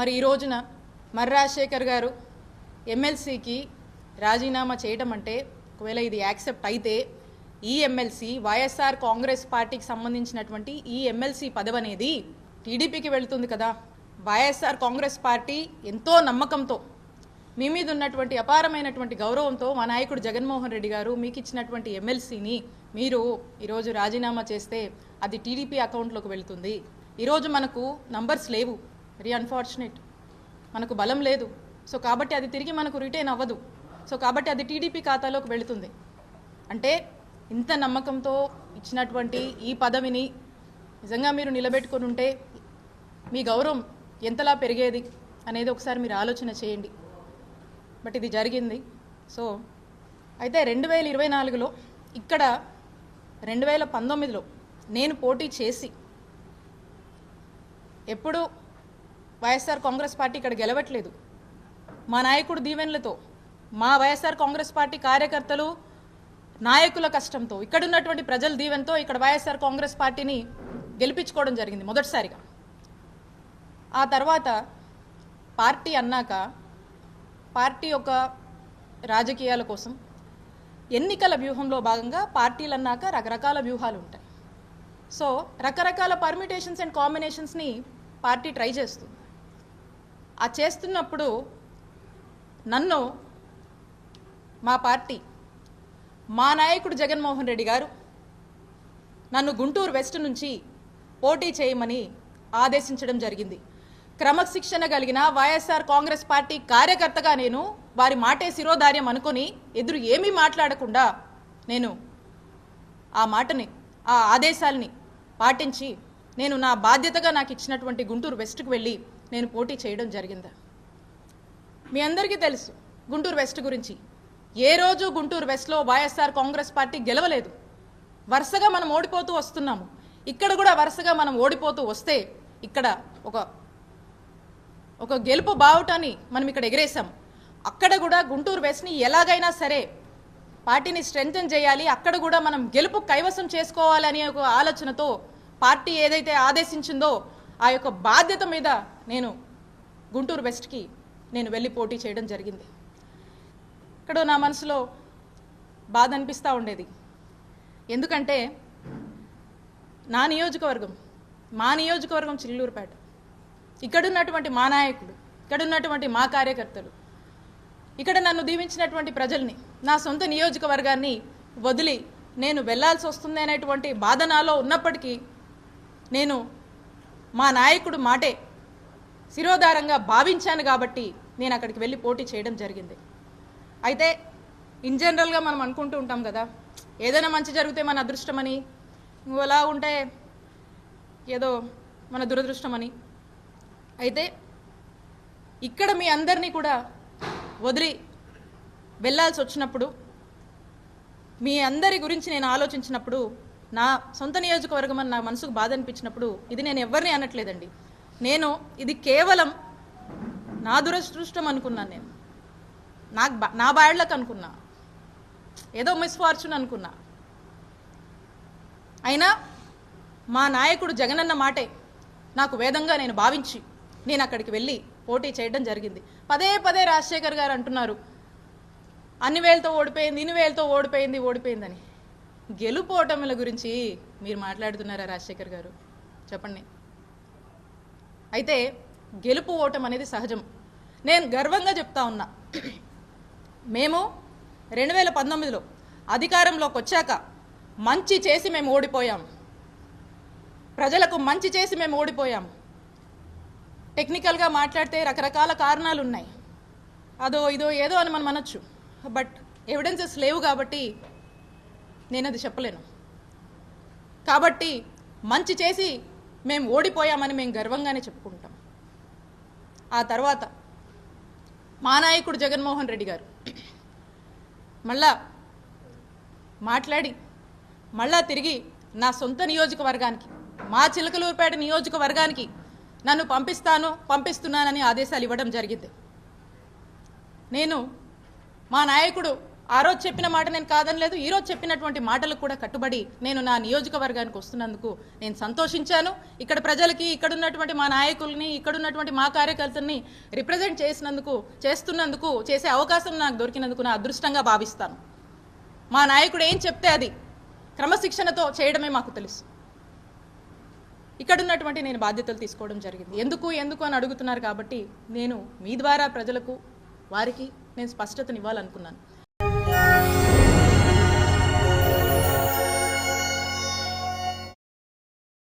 మరి ఈ రోజున మర్రి రాజశేఖర్ గారు ఎమ్మెల్సీకి రాజీనామా చేయడం అంటే ఒకవేళ ఇది యాక్సెప్ట్ అయితే ఈ ఎమ్మెల్సీ వైఎస్ఆర్ కాంగ్రెస్ పార్టీకి సంబంధించినటువంటి ఈ ఎమ్మెల్సీ పదవి అనేది టీడీపీకి వెళుతుంది కదా. వైఎస్ఆర్ కాంగ్రెస్ పార్టీ ఎంతో నమ్మకంతో మీ మీద ఉన్నటువంటి అపారమైనటువంటి గౌరవంతో మా నాయకుడు జగన్మోహన్ రెడ్డి గారు మీకు ఇచ్చినటువంటి ఎమ్మెల్సీని మీరు ఈరోజు రాజీనామా చేస్తే అది టీడీపీ అకౌంట్లోకి వెళుతుంది. ఈరోజు మనకు నంబర్స్ లేవు, వెరీ అన్ఫార్చునేట్, మనకు బలం లేదు. సో కాబట్టి అది తిరిగి మనకు రిటైన్ అవ్వదు. సో కాబట్టి అది టీడీపీ ఖాతాలోకి వెళుతుంది. అంటే ఇంత నమ్మకంతో ఇచ్చినటువంటి ఈ పదవిని నిజంగా మీరు నిలబెట్టుకొని ఉంటే మీ గౌరవం ఎంతలా పెరిగేది అనేది ఒకసారి మీరు ఆలోచన చేయండి. బట్ ఇది జరిగింది. సో అయితే 2024లో ఇక్కడ 2019లో నేను పోటీ చేసి ఎప్పుడు వైఎస్ఆర్ కాంగ్రెస్ పార్టీ ఇక్కడ గెలవట్లేదు. మా నాయకుడు దీవెనలతో, మా వైఎస్ఆర్ కాంగ్రెస్ పార్టీ కార్యకర్తలు నాయకుల కష్టంతో, ఇక్కడ ఉన్నటువంటి ప్రజల దీవెనతో ఇక్కడ వైఎస్ఆర్ కాంగ్రెస్ పార్టీని గెలిపించుకోవడం జరిగింది మొదటిసారిగా. ఆ తర్వాత పార్టీ అన్నాక పార్టీ యొక్క రాజకీయాల కోసం ఎన్నికల వ్యూహంలో భాగంగా పార్టీలు అన్నాక రకరకాల వ్యూహాలు ఉంటాయి. సో రకరకాల పర్మిటేషన్స్ అండ్ కాంబినేషన్స్ని పార్టీ ట్రై చేస్తుంది. ఆ చేస్తున్నప్పుడు నన్ను మా పార్టీ, మా నాయకుడు జగన్మోహన్ రెడ్డి గారు నన్ను గుంటూరు వెస్ట్ నుంచి పోటీ చేయమని ఆదేశించడం జరిగింది. క్రమశిక్షణ కలిగిన వైఎస్ఆర్ కాంగ్రెస్ పార్టీ కార్యకర్తగా నేను వారి మాటే శిరోధార్యం అనుకొని ఎదురు ఏమీ మాట్లాడకుండా నేను ఆ మాటని, ఆ ఆదేశాలని పాటించి నేను నా బాధ్యతగా నాకు ఇచ్చినటువంటి గుంటూరు వెస్ట్కి వెళ్ళి నేను పోటీ చేయడం జరిగింది. మీ అందరికీ తెలుసు గుంటూరు వెస్ట్ గురించి. ఏ రోజు గుంటూరు వెస్ట్లో వైఎస్ఆర్ కాంగ్రెస్ పార్టీ గెలవలేదు. వరుసగా మనం ఓడిపోతూ వస్తున్నాము. ఇక్కడ కూడా వరుసగా మనం ఓడిపోతూ వస్తే ఇక్కడ ఒక గెలుపు బావుటాన్ని మనం ఇక్కడ ఎగరేసాం. అక్కడ కూడా గుంటూరు వెస్ట్ని ఎలాగైనా సరే పార్టీని స్ట్రెంగ్తెన్ చేయాలి, అక్కడ కూడా మనం గెలుపు కైవసం చేసుకోవాలనే ఒక ఆలోచనతో పార్టీ ఏదైతే ఆదేశించిందో ఆ యొక్క బాధ్యత మీద నేను గుంటూరు వెస్ట్కి నేను వెళ్ళి పోటీ చేయడం జరిగింది. ఇక్కడ నా మనసులో బాధ అనిపిస్తూ ఉండేది. ఎందుకంటే నా నియోజకవర్గం, మా నియోజకవర్గం చిల్లూరుపేట, ఇక్కడున్నటువంటి మా నాయకుడు, ఇక్కడున్నటువంటి మా కార్యకర్తలు, ఇక్కడ నన్ను దీవించినటువంటి ప్రజల్ని, నా సొంత నియోజకవర్గాన్ని వదిలి నేను వెళ్లాల్సి వస్తుంది అనేటువంటి బాధ నాలో ఉన్నప్పటికీ నేను మా నాయకుడు మాటే శిరోధారంగా భావించాను కాబట్టి నేను అక్కడికి వెళ్ళి పోటీ చేయడం జరిగింది. అయితే ఇన్ జనరల్గా మనం అనుకుంటూ ఉంటాం కదా, ఏదైనా మంచి జరిగితే మన అదృష్టమని, నువ్వు అలా ఉంటే ఏదో మన దురదృష్టమని. అయితే ఇక్కడ మీ అందరినీ కూడా వదిలి వెళ్ళాల్సి వచ్చినప్పుడు, మీ అందరి గురించి నేను ఆలోచించినప్పుడు, నా సొంత నియోజకవర్గం అని నా మనసుకు బాధ అనిపించినప్పుడు, ఇది నేను ఎవరిని అనట్లేదండి, నేను ఇది కేవలం నా దురదృష్టం అనుకున్నాను. నేను నా బ్యాడ్లకు అనుకున్నా, ఏదో మిస్ఫార్చ్యూన్ అనుకున్నా. అయినా మా నాయకుడు జగనన్న మాటే నాకు వేదంగా నేను భావించి నేను అక్కడికి వెళ్ళి పోటీ చేయడం జరిగింది. పదే పదే రాజశేఖర్ గారు అంటున్నారు అన్ని వేలతో ఓడిపోయింది, ఇన్ని వేలతో ఓడిపోయిందని. గెలుపోటముల గురించి మీరు మాట్లాడుతున్నారా రాజశేఖర్ గారు? చెప్పండి. అయితే గెలుపు ఓటం అనేది సహజం. నేను గర్వంగా చెప్తా ఉన్నా, మేము 2019లో అధికారంలోకి వచ్చాక మంచి చేసి మేము ఓడిపోయాం. ప్రజలకు మంచి చేసి మేము ఓడిపోయాం. టెక్నికల్గా మాట్లాడితే రకరకాల కారణాలు ఉన్నాయి, అదో ఇదో ఏదో అని మనం అనొచ్చు. బట్ ఎవిడెన్సెస్ లేవు కాబట్టి నేను అది చెప్పలేను. కాబట్టి మంచి చేసి మేము ఓడిపోయామని మేము గర్వంగానే చెప్పుకుంటాం. ఆ తర్వాత మా నాయకుడు జగన్మోహన్ రెడ్డి గారు మళ్ళా మాట్లాడి మళ్ళా తిరిగి నా సొంత నియోజకవర్గానికి, మా చిలకలూరుపేట నియోజకవర్గానికి నన్ను పంపిస్తున్నానని ఆదేశాలు ఇవ్వడం జరిగింది. నేను మా నాయకుడు ఆ రోజు చెప్పిన మాట నేను కాదనలేదు, ఈ రోజు చెప్పినటువంటి మాటలకు కూడా కట్టుబడి నేను నా నియోజకవర్గానికి వస్తున్నందుకు నేను సంతోషించాను. ఇక్కడ ప్రజలకి, ఇక్కడ ఉన్నటువంటి మా నాయకుల్ని, ఇక్కడ ఉన్నటువంటి మా కార్యకర్తల్ని రిప్రజెంట్ చేస్తున్నందుకు చేసే అవకాశం నాకు దొరికినందుకు నా అదృష్టంగా భావిస్తాను. మా నాయకుడు ఏం చెప్తే అది క్రమశిక్షణతో చేయడమే మాకు తెలుసు. ఇక్కడ ఉన్నటువంటి నేను బాధ్యతలు తీసుకోవడం జరిగింది. ఎందుకు అని అడుగుతున్నారు కాబట్టి నేను మీ ద్వారా ప్రజలకు, వారికి నేను స్పష్టతనివ్వాలనుకున్నాను.